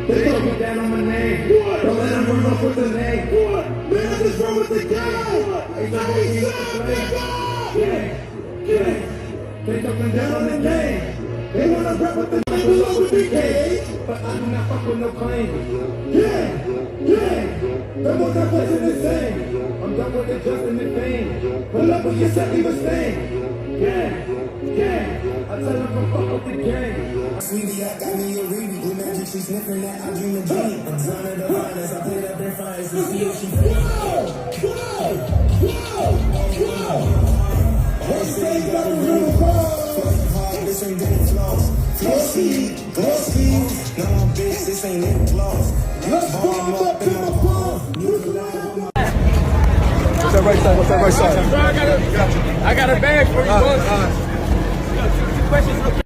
They talking down on my name. Don't let them run off with the name. Man, I just run with the game. Ain't no way you can They talking down on the name. They wanna rap with the name below with the game. But I do not fuck with no claim. The most I place in the same. I'm done with the just and the fame. Pull up with your set, leave a stain. I tell them to fuck with the game. Sweetie, I got me a Reedy. Blue magic, she sniffing that. I dream a dream. I'm drowning the finest. I played up in fires to see if she this ain't getting floss. Flossy. No, bitch, this ain't it floss. Let's bomb up in my palm. What's that right side? What's that right side? I got a bag for you, boys. Two questions.